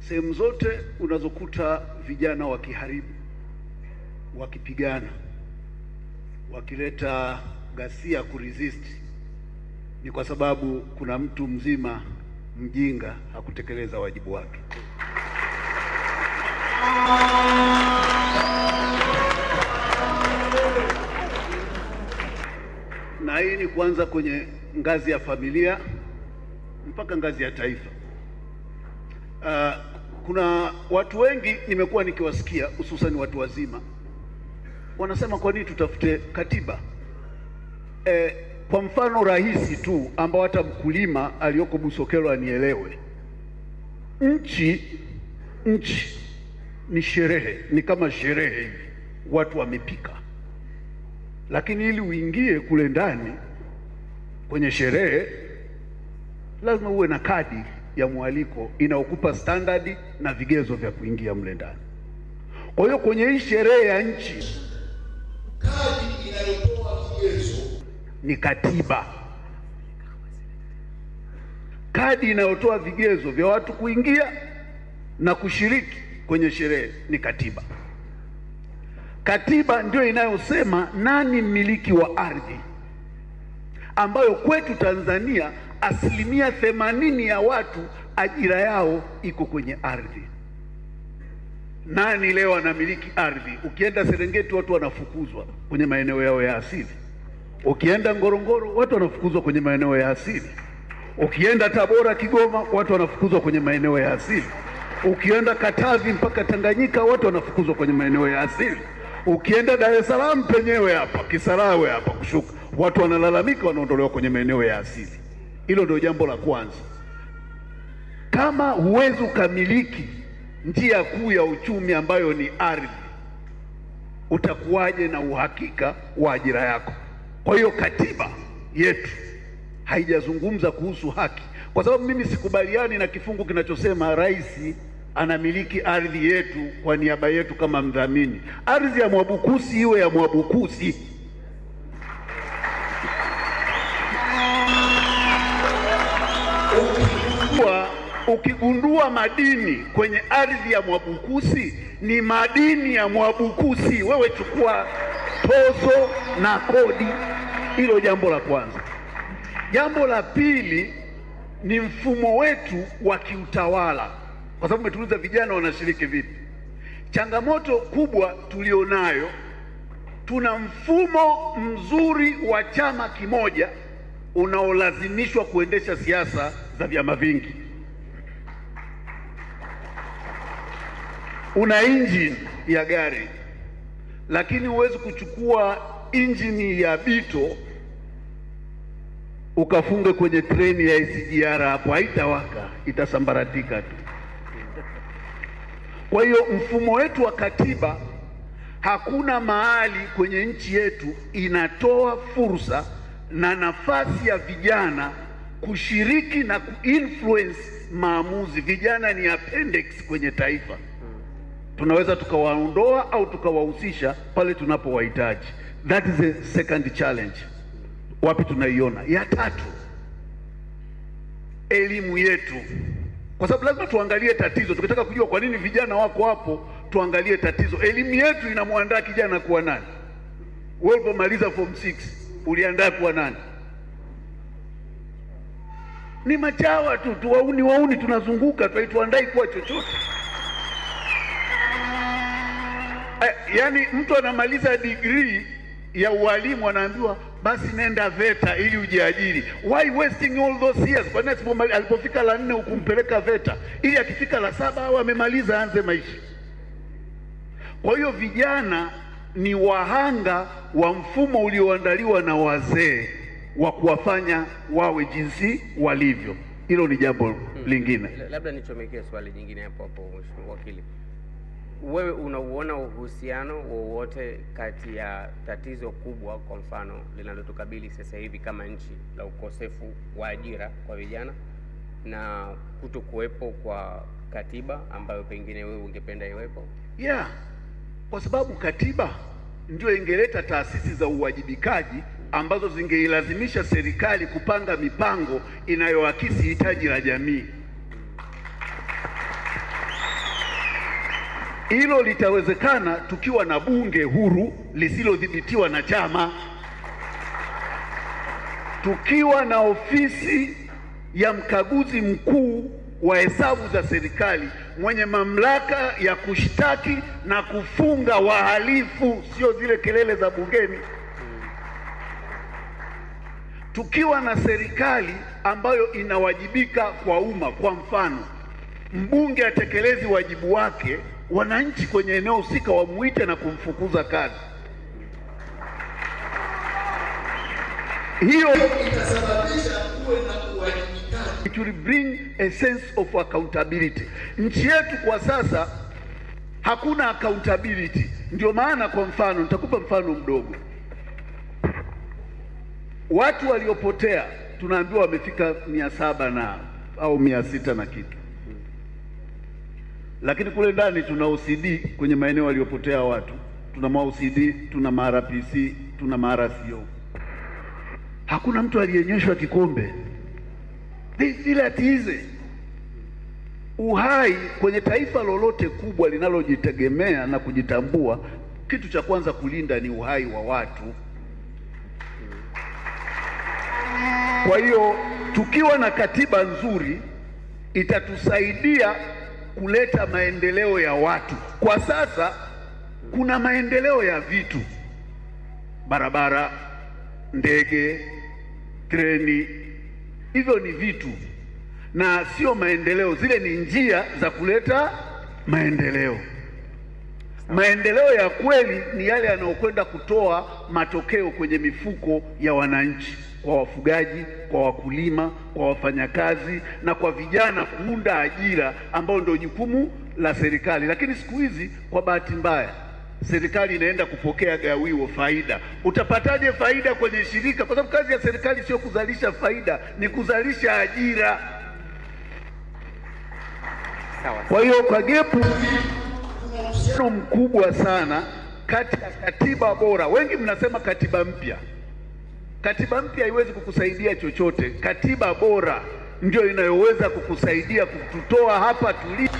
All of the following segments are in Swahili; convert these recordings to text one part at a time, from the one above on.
Sehemu zote unazokuta vijana wakiharibu, wakipigana, wakileta ghasia kuresist, ni kwa sababu kuna mtu mzima mjinga hakutekeleza wajibu wake. Na hii ni kuanza kwenye ngazi ya familia mpaka ngazi ya taifa. Kuna watu wengi nimekuwa nikiwasikia, hususan watu wazima, wanasema kwa nini tutafute katiba? Kwa mfano rahisi tu ambao hata mkulima aliyoko Busokelo anielewe. Nchi ni sherehe, ni kama sherehe hivi, watu wamepika. Lakini ili uingie kule ndani kwenye sherehe, lazima uwe na kadi ya mwaliko inayokupa standardi na vigezo vya kuingia mle ndani. Kwa hiyo kwenye hii sherehe ya nchi, kadi inayotoa vigezo ni katiba. Kadi inayotoa vigezo vya watu kuingia na kushiriki kwenye sherehe ni katiba. Katiba ndio inayosema nani mmiliki wa ardhi, ambayo kwetu Tanzania 80% ya watu ajira yao iko kwenye ardhi. Nani leo anamiliki ardhi? Ukienda Serengeti watu wanafukuzwa kwenye maeneo yao ya asili. Ukienda Ngorongoro watu wanafukuzwa kwenye maeneo ya asili. Ukienda Tabora, Kigoma watu wanafukuzwa kwenye maeneo ya asili. Ukienda Katavi mpaka Tanganyika watu wanafukuzwa kwenye maeneo ya asili. Ukienda Dar es Salaam penyewe hapa Kisarawe hapa kushuka, watu wanalalamika, wanaondolewa kwenye maeneo ya asili. Hilo ndio jambo la kwanza. Kama huwezi ukamiliki njia kuu ya uchumi ambayo ni ardhi, utakuwaje na uhakika wa ajira yako? Kwa hiyo katiba yetu haijazungumza kuhusu haki, kwa sababu mimi sikubaliani na kifungu kinachosema rais anamiliki ardhi yetu kwa niaba yetu kama mdhamini. Ardhi ya Mwabukusi iwe ya Mwabukusi. Ukigundua madini kwenye ardhi ya Mwabukusi, ni madini ya Mwabukusi, wewe chukua tozo na kodi. Hilo jambo la kwanza. Jambo la pili ni mfumo wetu wa kiutawala, kwa sababu umetuuliza vijana wanashiriki vipi. Changamoto kubwa tulionayo, tuna mfumo mzuri wa chama kimoja unaolazimishwa kuendesha siasa za vyama vingi. Una injini ya gari, lakini huwezi kuchukua injini ya Bito ukafunge kwenye treni ya SGR, hapo haitawaka, itasambaratika tu. Kwa hiyo mfumo wetu wa katiba, hakuna mahali kwenye nchi yetu inatoa fursa na nafasi ya vijana kushiriki na kuinfluence maamuzi. Vijana ni appendix kwenye taifa. Tunaweza tukawaondoa au tukawahusisha pale tunapowahitaji. That is the second challenge. Wapi tunaiona? Ya tatu, elimu yetu, kwa sababu lazima tuangalie tatizo. Tukitaka kujua kwa nini vijana wako hapo, tuangalie tatizo. Elimu yetu inamwandaa kijana kuwa nani? Wewe ulipomaliza form 6 uliandaa kuwa nani? Ni machawa tu, wauni tunazunguka, tuandai kuwa chochote. Yaani mtu anamaliza degree ya ualimu anaambiwa basi nenda VETA ili ujiajiri. Why wasting all those years? Kwa nini alipofika la 4 ukumpeleka VETA ili akifika la 7 au amemaliza aanze maisha? Kwa hiyo vijana ni wahanga wa mfumo ulioandaliwa na wazee wa kuwafanya wawe jinsi walivyo. Hilo ni jambo lingine. Labda nichomekee swali jingine hapo Mheshimiwa Wakili. Wewe unauona uhusiano wowote kati ya tatizo kubwa, kwa mfano linalotukabili sasa hivi kama nchi, la ukosefu wa ajira kwa vijana, na kutokuwepo kwa katiba ambayo pengine wewe ungependa iwepo? Yeah, kwa sababu katiba ndio ingeleta taasisi za uwajibikaji ambazo zingeilazimisha serikali kupanga mipango inayoakisi hitaji la jamii. Hilo litawezekana tukiwa na bunge huru lisilodhibitiwa na chama, tukiwa na ofisi ya mkaguzi mkuu wa hesabu za serikali mwenye mamlaka ya kushtaki na kufunga wahalifu, sio zile kelele za bungeni. Tukiwa na serikali ambayo inawajibika kwa umma. Kwa mfano, mbunge atekelezi wajibu wake, wananchi kwenye eneo husika wamuite na kumfukuza kazi. Hiyo itasababisha kuwe na uwajibikaji. It will bring a sense of accountability. Nchi yetu kwa sasa hakuna accountability. Ndio maana, kwa mfano, nitakupa mfano mdogo. Watu waliopotea tunaambiwa wamefika 700 na au 600 na kitu, lakini kule ndani tuna OCD kwenye maeneo waliopotea watu, tuna OCD, tuna RPC, tuna RCO. Hakuna mtu aliyenyeshwa kikombe. Vile atiize uhai kwenye taifa lolote kubwa linalojitegemea na kujitambua, kitu cha kwanza kulinda ni uhai wa watu. Kwa hiyo tukiwa na katiba nzuri itatusaidia kuleta maendeleo ya watu. Kwa sasa kuna maendeleo ya vitu, barabara, ndege, treni, hivyo ni vitu na sio maendeleo. Zile ni njia za kuleta maendeleo. Maendeleo ya kweli ni yale yanayokwenda kutoa matokeo kwenye mifuko ya wananchi, kwa wafugaji, kwa wakulima, kwa wafanyakazi na kwa vijana, kuunda ajira ambao ndio jukumu la serikali. Lakini siku hizi kwa bahati mbaya serikali inaenda kupokea gawio faida. Utapataje faida kwenye shirika? Kwa sababu kazi ya serikali sio kuzalisha faida, ni kuzalisha ajira. Kwa hiyo kwa gepu kuna uhusiano mkubwa sana kati ya katiba bora. Wengi mnasema katiba mpya. Katiba mpya haiwezi kukusaidia chochote. Katiba bora ndio inayoweza kukusaidia kututoa hapa tulipo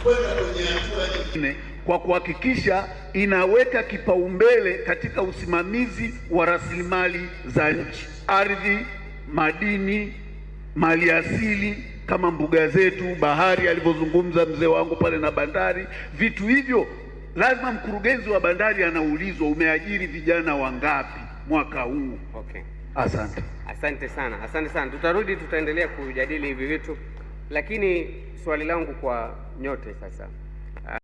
kwenda kwenye hatua nyingine, kwa kuhakikisha inaweka kipaumbele katika usimamizi wa rasilimali za nchi, ardhi, madini, maliasili kama mbuga zetu, bahari alivyozungumza mzee wangu pale, na bandari. Vitu hivyo lazima mkurugenzi wa bandari anaulizwa, umeajiri vijana wangapi mwaka huu? Okay. Asante. Asante sana, asante sana. Tutarudi, tutaendelea kujadili hivi vitu, lakini swali langu kwa nyote sasa